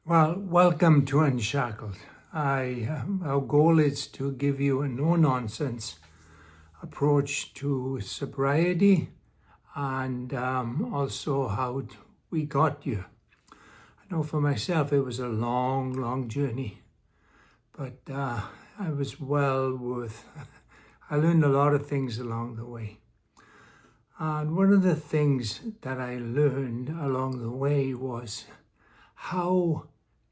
Well, welcome to Unshackled. Our goal is to give you a no-nonsense approach to sobriety and also how we got here. I know for myself it was a long, long journey, but I was well worth. I learned a lot of things along the way. And one of the things that I learned along the way was how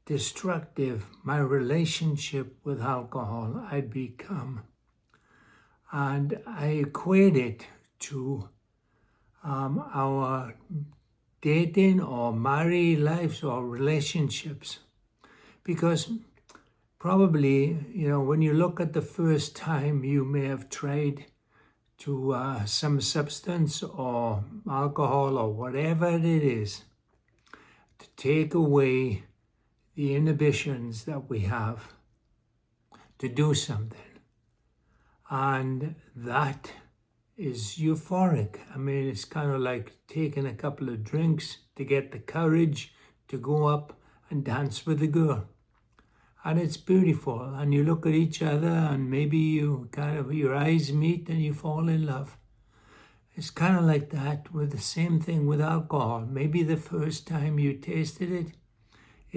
destructive my relationship with alcohol had become. And I equate it to our dating or married lives or relationships. Because probably, when you look at the first time you may have tried to some substance or alcohol or whatever it is to take away the inhibitions that we have to do something. And that is euphoric. I mean, it's kind of like taking a couple of drinks to get the courage to go up and dance with a girl. And it's beautiful. And you look at each other and maybe your eyes meet and you fall in love. It's kind of like that with the same thing with alcohol. Maybe the first time you tasted it,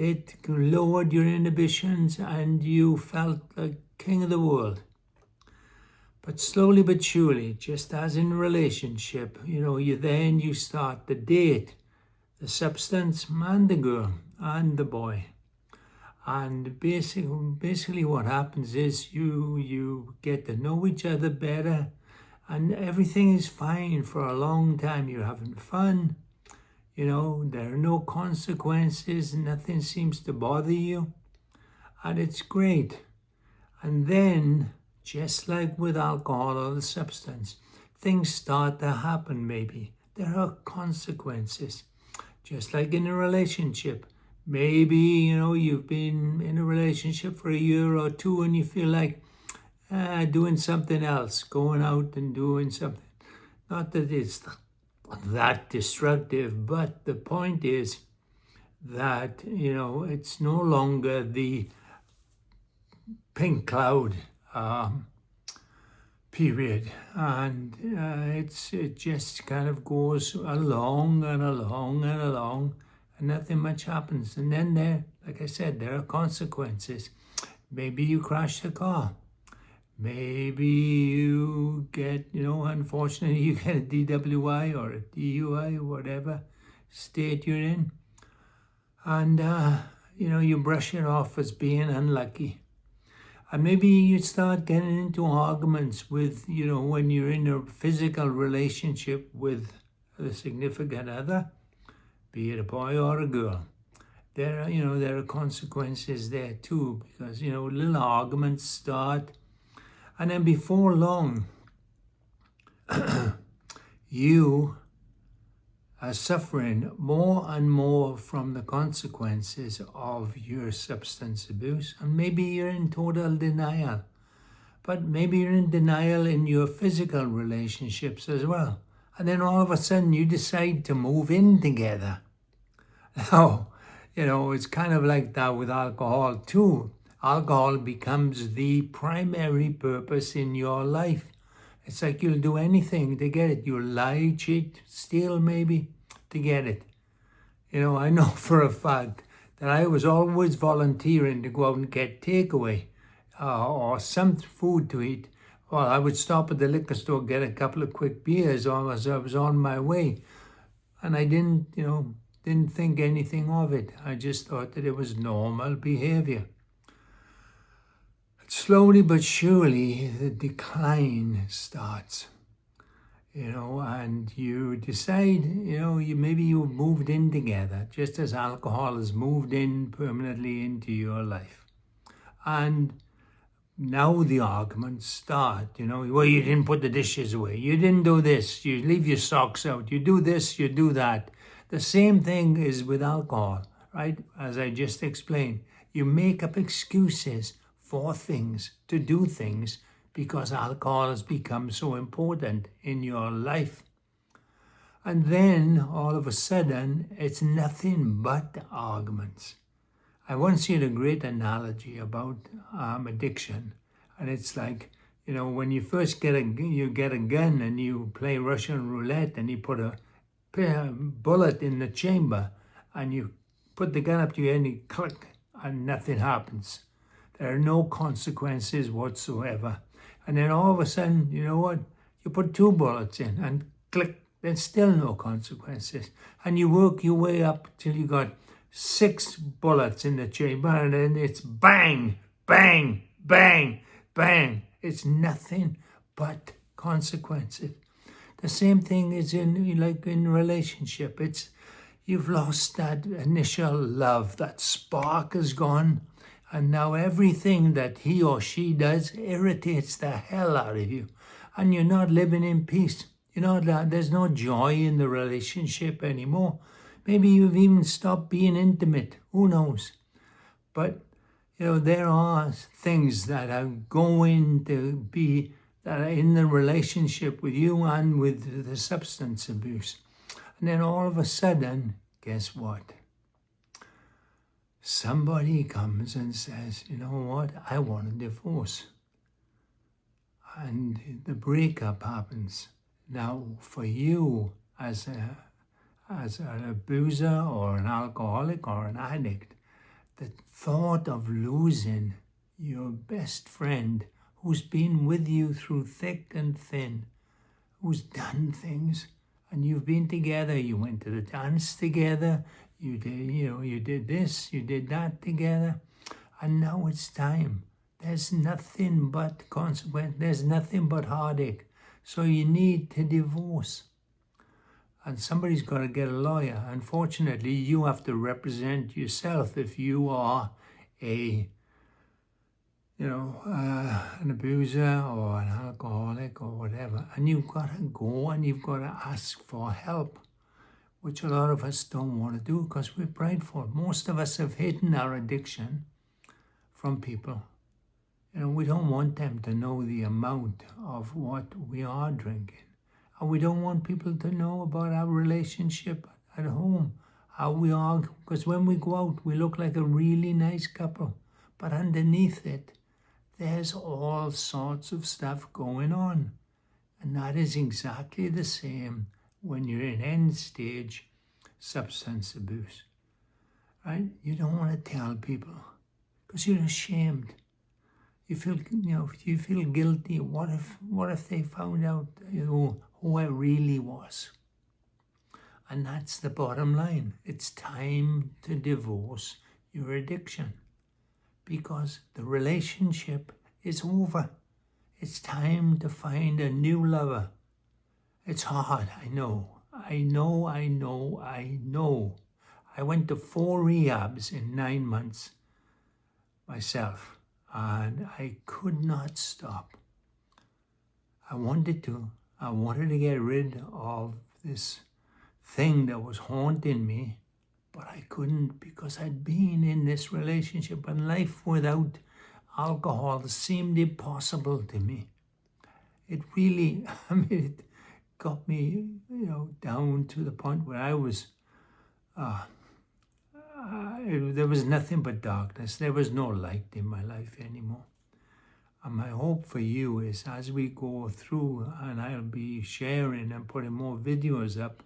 it lowered your inhibitions and you felt like king of the world. But slowly but surely, just as in a relationship, you start the date, the substance, and the girl, and the boy. And basically what happens is you get to know each other better and everything is fine for a long time. You're having fun. There are no consequences. Nothing seems to bother you. And it's great. And then, just like with alcohol or the substance, things start to happen maybe. There are consequences. Just like in a relationship. Maybe, you've been in a relationship for a year or two and you feel like doing something else, going out and doing something. Not that it's that destructive, but the point is that, it's no longer the pink cloud period. And it just kind of goes along and along and along. And nothing much happens. And then like I said, there are consequences. Maybe you crash the car. Maybe you get, unfortunately, you get a DWI or a DUI, whatever state you're in. And, you brush it off as being unlucky. And maybe you start getting into arguments with, when you're in a physical relationship with a significant other, be it a boy or a girl. There are consequences there too, because, little arguments start. And then before long, you are suffering more and more from the consequences of your substance abuse. And maybe you're in total denial. But maybe you're in denial in your physical relationships as well. And then all of a sudden you decide to move in together. Now, it's kind of like that with alcohol too. Alcohol becomes the primary purpose in your life. It's like you'll do anything to get it. You'll lie, cheat, steal maybe to get it. I know for a fact that I was always volunteering to go out and get takeaway or some food to eat. Well, I would stop at the liquor store, get a couple of quick beers as I was on my way. And I didn't think anything of it. I just thought that it was normal behavior. Slowly but surely, the decline starts, and you decide, maybe you've moved in together, just as alcohol has moved in permanently into your life. And now the arguments start, well, you didn't put the dishes away, you didn't do this, you leave your socks out, you do this, you do that. The same thing is with alcohol, right? As I just explained, you make up excuses for things, to do things, because alcohol has become so important in your life. And then all of a sudden, it's nothing but arguments. I once heard a great analogy about addiction, and it's like, when you first get a gun and you play Russian roulette and you put a bullet in the chamber and you put the gun up to your head and you click and nothing happens. There are no consequences whatsoever. And then all of a sudden, you know what? You put 2 bullets in and click, there's still no consequences. And you work your way up till you got 6 bullets in the chamber, and then it's bang, bang, bang, bang. It's nothing but consequences. The same thing is in relationship. You've lost that initial love, that spark is gone, and now everything that he or she does irritates the hell out of you, and you're not living in peace. There's no joy in the relationship anymore. Maybe you've even stopped being intimate. Who knows? But there are things that are going to be that are in the relationship with you and with the substance abuse. And then all of a sudden, guess what? Somebody comes and says, you know what? I want a divorce. And the breakup happens. Now, for you as an abuser or an alcoholic or an addict, the thought of losing your best friend who's been with you through thick and thin, who's done things, and you've been together, you went to the dance together, you did this, you did that together, and now it's time. There's nothing but consequence, there's nothing but heartache, so you need to divorce. And somebody's got to get a lawyer. Unfortunately, you have to represent yourself if you are an abuser or an alcoholic or whatever. And you've got to go and you've got to ask for help, which a lot of us don't want to do because we're prideful. Most of us have hidden our addiction from people. We don't want them to know the amount of what we are drinking. And we don't want people to know about our relationship at home, how we are, because when we go out, we look like a really nice couple. But underneath it, there's all sorts of stuff going on. And that is exactly the same when you're in end stage substance abuse, right? You don't want to tell people because you're ashamed. You feel guilty. What if they found out, who I really was? And that's the bottom line. It's time to divorce your addiction because the relationship is over. It's time to find a new lover. It's hard, I know. I went to 4 rehabs in 9 months myself, and I could not stop. I wanted to get rid of this thing that was haunting me, but I couldn't because I'd been in this relationship and life without alcohol seemed impossible to me. It really, it got me, down to the point where I was, there was nothing but darkness. There was no light in my life anymore. And my hope for you is as we go through, and I'll be sharing and putting more videos up,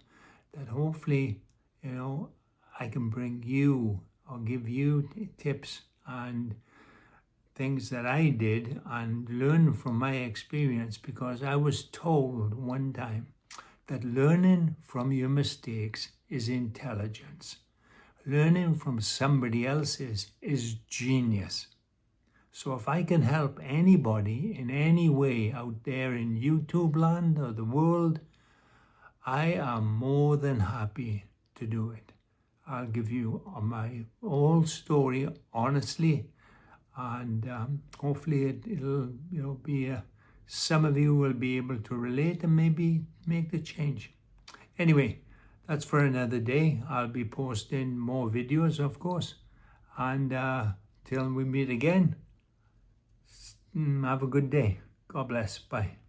that hopefully, I can bring you or give you tips and things that I did and learn from my experience, because I was told one time that learning from your mistakes is intelligence. Learning from somebody else's is genius. So if I can help anybody in any way out there in YouTube land or the world, I am more than happy to do it. I'll give you my whole story honestly, and hopefully it'll be some of you will be able to relate and maybe make the change. Anyway, that's for another day. I'll be posting more videos, of course, and till we meet again, have a good day. God bless. Bye.